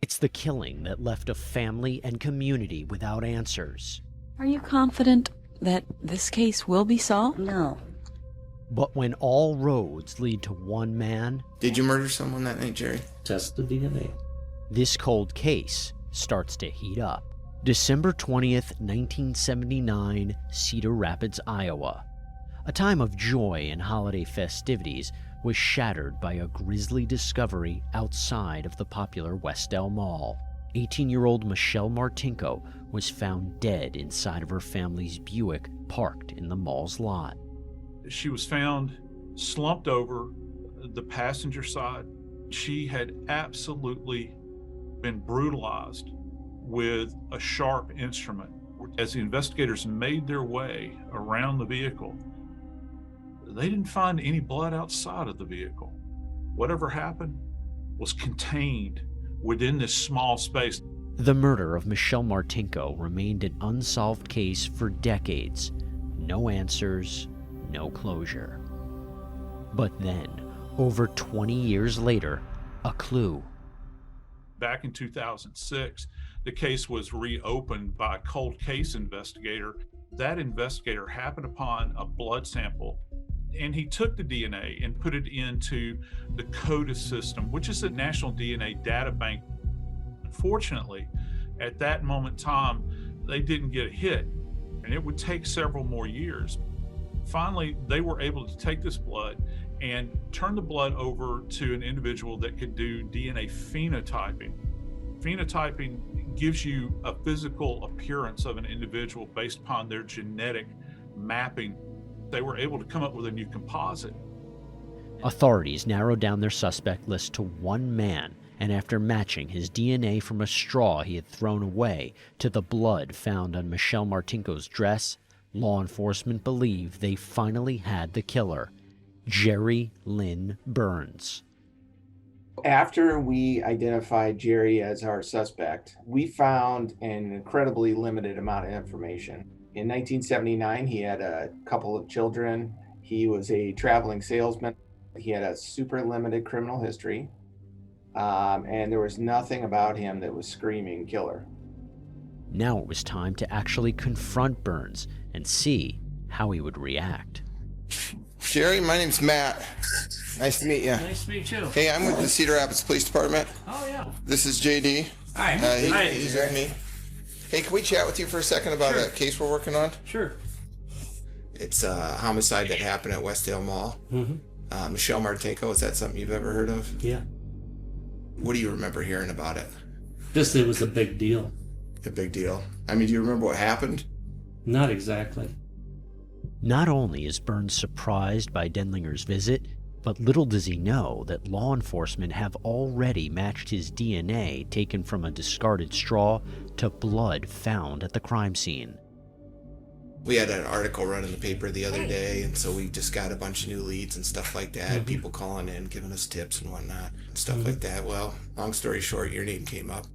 It's the killing that left a family and community without answers. Are you confident that this case will be solved? No. But when all roads lead to one man, Did you murder someone that night, Jerry? Test the DNA. this cold case starts to heat up. December 20th, 1979, Cedar Rapids, Iowa. A time of joy and holiday festivities was shattered by a grisly discovery outside of the popular Westdale Mall. 18-year-old Michelle Martinko was found dead inside of her family's Buick parked in the mall's lot. She was found slumped over the passenger side. She had absolutely been brutalized with a sharp instrument. As the investigators made their way around the vehicle, they didn't find any blood outside of the vehicle. Whatever happened was contained within this small space. The murder of Michelle Martinko remained an unsolved case for decades. No answers, no closure. But then, over 20 years later, a clue. Back in 2006, the case was reopened by a cold case investigator. That investigator happened upon a blood sample, and he took the DNA and put it into the CODIS system, which is a national DNA data bank. Unfortunately, at that moment in time, they didn't get a hit, and it would take several more years. Finally, they were able to take this blood and turn the blood over to an individual that could do DNA phenotyping. Phenotyping gives you a physical appearance of an individual based upon their genetic mapping. They were able to come up with a new composite. Authorities narrowed down their suspect list to one man, and after matching his DNA from a straw he had thrown away to the blood found on Michelle Martinko's dress, law enforcement believe they finally had the killer, Jerry Lynn Burns. After we identified Jerry as our suspect, we found an incredibly limited amount of information. In 1979, he had a couple of children. He was a traveling salesman. He had a super limited criminal history. And there was nothing about him that was screaming killer. Now it was time to actually confront Burns and see how he would react. Jerry, my name's Matt. Nice to meet you. Nice to meet you. Hey, I'm with the Cedar Rapids Police Department. Oh, yeah. This is JD. Hi. He's with me. Hey, can we chat with you for a second about a case we're working on? Sure. It's a homicide that happened at Westdale Mall. Mm-hmm. Michelle Martinko, is that something you've ever heard of? Yeah. What do you remember hearing about it? Just it was a big deal. A big deal. I mean, do you remember what happened? Not exactly. Not only is Burns surprised by Denlinger's visit, but little does he know that law enforcement have already matched his DNA taken from a discarded straw to blood found at the crime scene. We had an article run in the paper the other day, and so we just got a bunch of new leads and stuff like that. Mm-hmm. People calling in, giving us tips and whatnot, and stuff like that. Well, long story short, your name came up.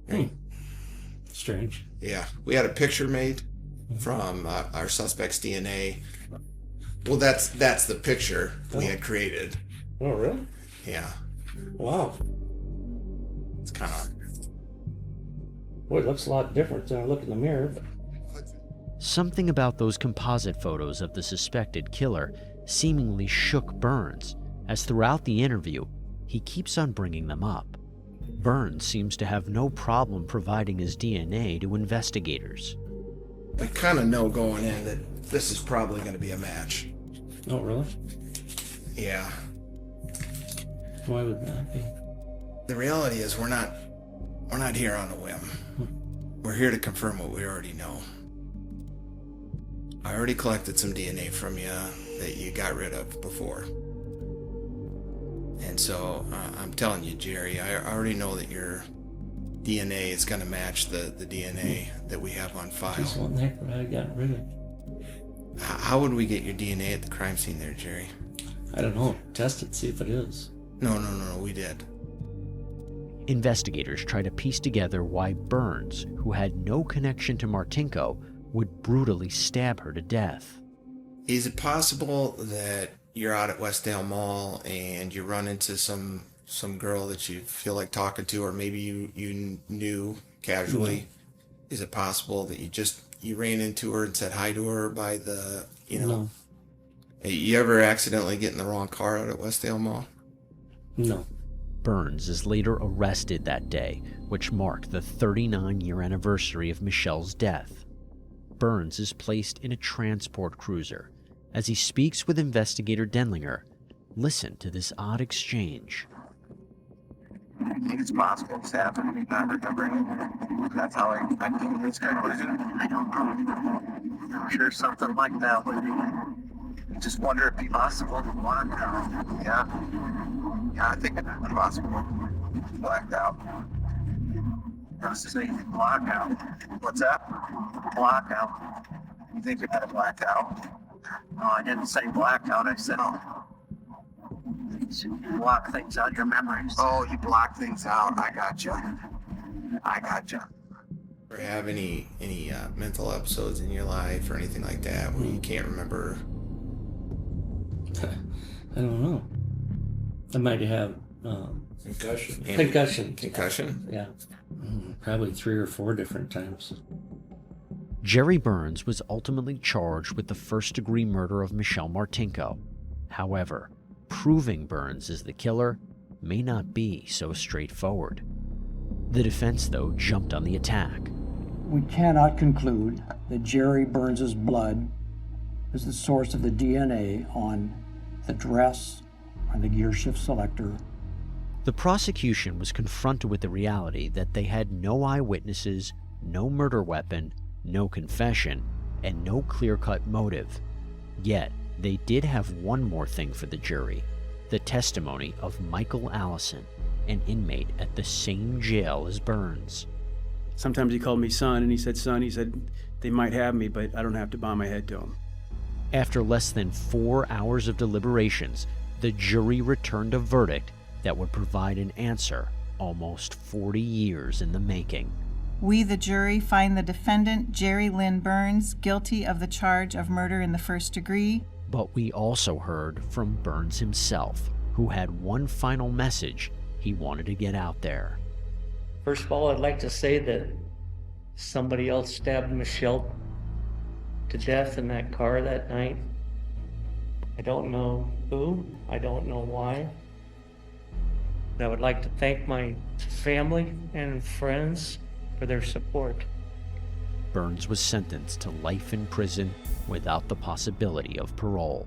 Right? Strange. Yeah, we had a picture made from our suspect's DNA. Well, that's the picture we had created. Oh, really? Yeah, Wow. it's kind of... Boy, it looks a lot different when I look in the mirror. Something about those composite photos of the suspected killer seemingly shook Burns, as throughout the interview, he keeps on bringing them up. Burns seems to have no problem providing his DNA to investigators. We kind of know going in that this is probably going to be a match. Oh, really? Yeah. Why would that be? The reality is we're not here on a whim. We're here to confirm what we already know. I already collected some DNA from you that you got rid of before. And so I'm telling you, Jerry, I already know that your DNA is going to match the DNA that we have on file. Just one heck I got rid of. How would we get your DNA at the crime scene there, Jerry? I don't know. Test it, see if it is. No, we did. Investigators try to piece together why Burns, who had no connection to Martinko, would brutally stab her to death. Is it possible that you're out at Westdale Mall and you run into some some girl that you feel like talking to, or maybe you knew casually? Is it possible that you ran into her and said hi to her by the, No. You ever accidentally get in the wrong car out at Westdale Mall? No. Burns is later arrested that day, which marked the 39-year anniversary of Michelle's death. Burns is placed in a transport cruiser. As he speaks with investigator Denlinger, listen to this odd exchange. I think it's possible it's happened. Not remembering it. That's how I came to this conclusion. I don't know. I'm sure something like that would be. I just wonder if it's possible to black out. Yeah, I think it's possible. Blacked out. I was saying blackout. What's that? Blackout. You think you had a blackout? No, I didn't say blackout. I said, you block things out, your memories. Oh, you block things out. I gotcha. Or have any mental episodes in your life or anything like that where you can't remember? I don't know. I might have Concussion. concussion. Yeah. Probably 3 or 4 different times. Jerry Burns was ultimately charged with the first-degree murder of Michelle Martinko. However, proving Burns is the killer may not be so straightforward. The defense, though, jumped on the attack. We cannot conclude that Jerry Burns's blood is the source of the DNA on the dress or the gear shift selector. The prosecution was confronted with the reality that they had no eyewitnesses, no murder weapon, no confession, and no clear-cut motive. Yet, they did have one more thing for the jury: the testimony of Michael Allison, an inmate at the same jail as Burns. Sometimes he called me son, and he said, they might have me, but I don't have to bow my head to them. After less than 4 hours of deliberations, the jury returned a verdict that would provide an answer almost 40 years in the making. We, the jury, find the defendant, Jerry Lynn Burns, guilty of the charge of murder in the first degree. But we also heard from Burns himself, who had one final message he wanted to get out there. First of all, I'd like to say that somebody else stabbed Michelle to death in that car that night. I don't know who, I don't know why. I would like to thank my family and friends for their support. Burns was sentenced to life in prison without the possibility of parole.